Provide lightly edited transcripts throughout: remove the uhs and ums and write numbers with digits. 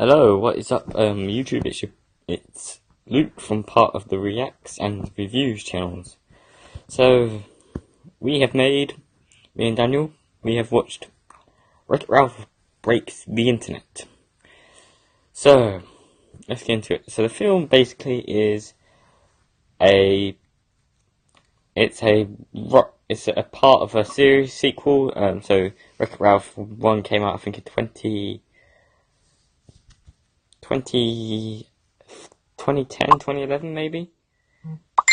Hello, what is up, YouTube? It's Luke from part of the Reacts and Reviews channels. So, me and Daniel, we have watched Wreck-It Ralph Breaks the Internet. So, let's get into it. So the film basically is it's a part of a series sequel. So Wreck-It Ralph 1 came out, I think, in 2010, 2011 maybe.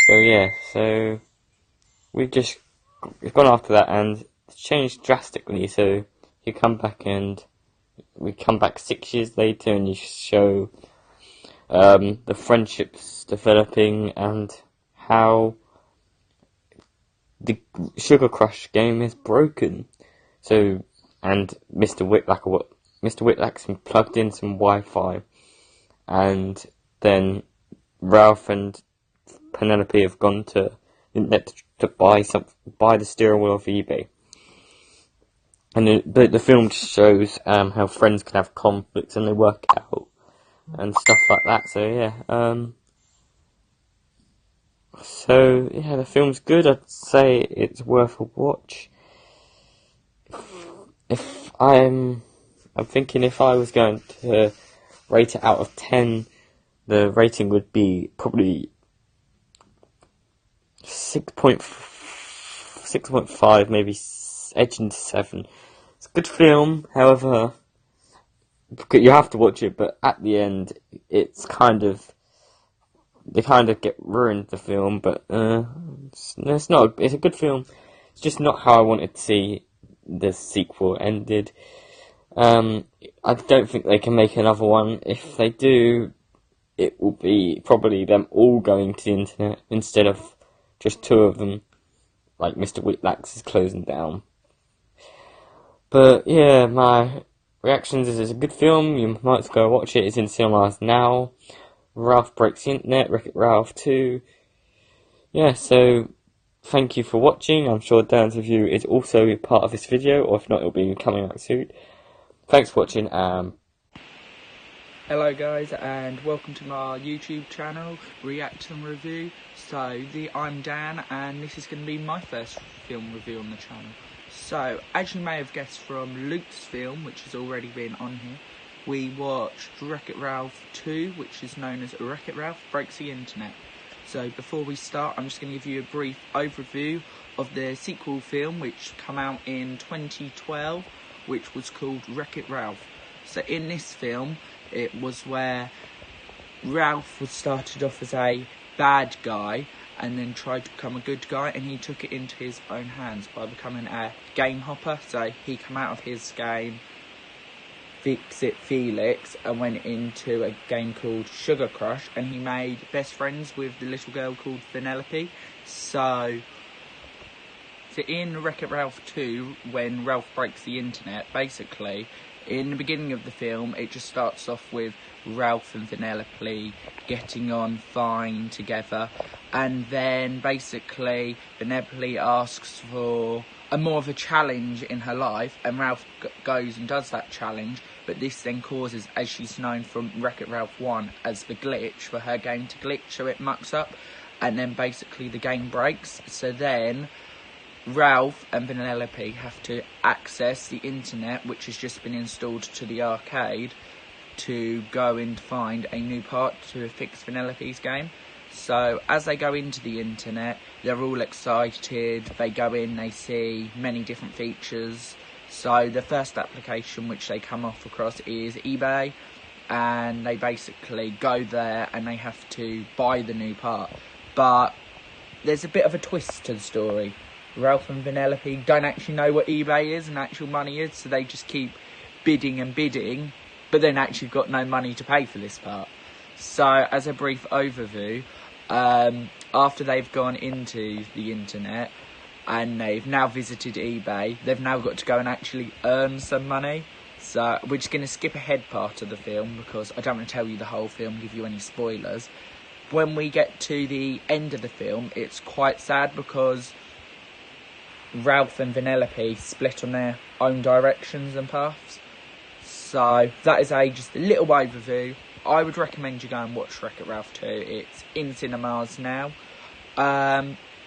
So yeah, so we've gone after that and it's changed drastically. So we come back 6 years later and you show the friendships developing and how the Sugar Crush game is broken. So, and Mr. Whitlack's plugged in some Wi-Fi, and then Ralph and Penelope have gone to internet to buy the steering wheel off eBay. And the film just shows how friends can have conflicts and they work out and stuff like that. So yeah, the film's good. I'd say it's worth a watch. I'm thinking if I was going to rate it out of 10, the rating would be probably 6.5, maybe edging to 7. It's a good film, however, you have to watch it, but at the end, they kind of get ruined, the film, but it's a good film. It's just not how I wanted to see the sequel ended. I don't think they can make another one. If they do, it will be probably them all going to the internet instead of just two of them, like Mr. Whitlack's is closing down. But yeah, my reactions is it's a good film. You might as well go watch it. It's in cinemas now. Ralph Breaks the Internet, Wreck-It Ralph 2. Yeah, so thank you for watching. I'm sure Dan's review is also part of this video, or if not, it'll be coming out soon. Thanks for watching. Hello guys, and welcome to my YouTube channel, React and Review. So, I'm Dan, and this is going to be my first film review on the channel. So, as you may have guessed from Luke's film, which has already been on here, we watched Wreck-It Ralph 2, which is known as Wreck-It Ralph Breaks the Internet. So, before we start, I'm just going to give you a brief overview of the sequel film, which came out in 2012, which was called Wreck-It Ralph. So, in this film, it was where Ralph was started off as a bad guy and then tried to become a good guy, and he took it into his own hands by becoming a game hopper. So he came out of his game Fix It Felix and went into a game called Sugar Crush, and he made best friends with the little girl called Penelope. So in Wreck-It Ralph 2, when Ralph breaks the internet, basically in the beginning of the film, it just starts off with Ralph and Penelope getting on fine together, and then basically Penelope asks for more of a challenge in her life, and Ralph goes and does that challenge, but this then causes, as she's known from Wreck-It Ralph 1, as the glitch for her game to glitch, so it mucks up, and then basically the game breaks. So then Ralph and Penelope have to access the internet, which has just been installed to the arcade, to go and find a new part to fix Penelope's game. So as they go into the internet, they're all excited. They go in, they see many different features. So the first application which they come off across is eBay, and they basically go there and they have to buy the new part. But there's a bit of a twist to the story. Ralph and Penelope don't actually know what eBay is and actual money is, so they just keep bidding and bidding, but then actually got no money to pay for this part. So, as a brief overview, after they've gone into the internet and they've now visited eBay, they've now got to go and actually earn some money. So, we're just going to skip ahead part of the film because I don't want to tell you the whole film, give you any spoilers. When we get to the end of the film, it's quite sad because Ralph and Penelope split on their own directions and paths. So that is just a little overview. I would recommend you go and watch Wreck-It Ralph 2. It's in cinemas now.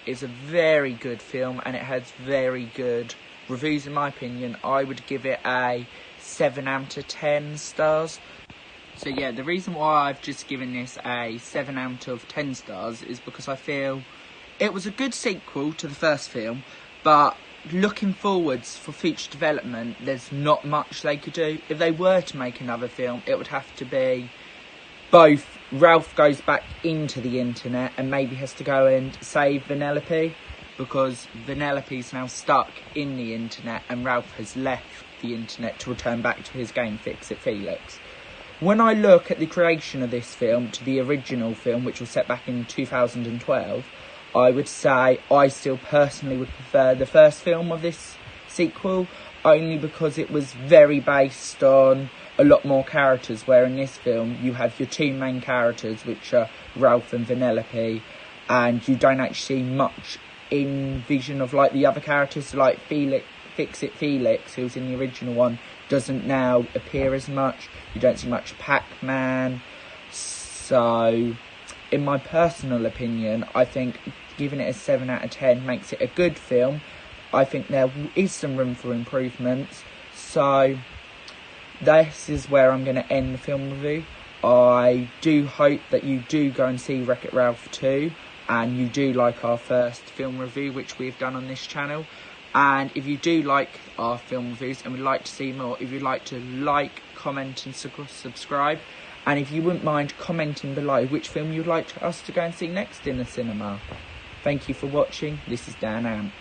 It's a very good film and it has very good reviews in my opinion. I would give it a 7 out of 10 stars. So yeah, the reason why I've just given this a 7 out of 10 stars is because I feel it was a good sequel to the first film, but looking forwards for future development, there's not much they could do. If they were to make another film, it would have to be both Ralph goes back into the internet and maybe has to go and save Vanellope, because Vanellope's now stuck in the internet and Ralph has left the internet to return back to his game Fix It Felix. When I look at the creation of this film to the original film, which was set back in 2012, I would say I still personally would prefer the first film of this sequel, only because it was very based on a lot more characters, where in this film you have your two main characters, which are Ralph and Vanellope, and you don't actually see much in vision of like the other characters, like Fix It Felix, who was in the original one, doesn't now appear as much. You don't see much Pac-Man. So, in my personal opinion, I think giving it a 7 out of 10 makes it a good film. I think there is some room for improvements. So, this is where I'm going to end the film review. I do hope that you do go and see Wreck-It Ralph 2, and you do like our first film review, which we've done on this channel. And if you do like our film reviews and would like to see more, if you'd like to like, comment and subscribe, and if you wouldn't mind commenting below which film you'd like us to go and see next in the cinema. Thank you for watching. This is Dan Ant.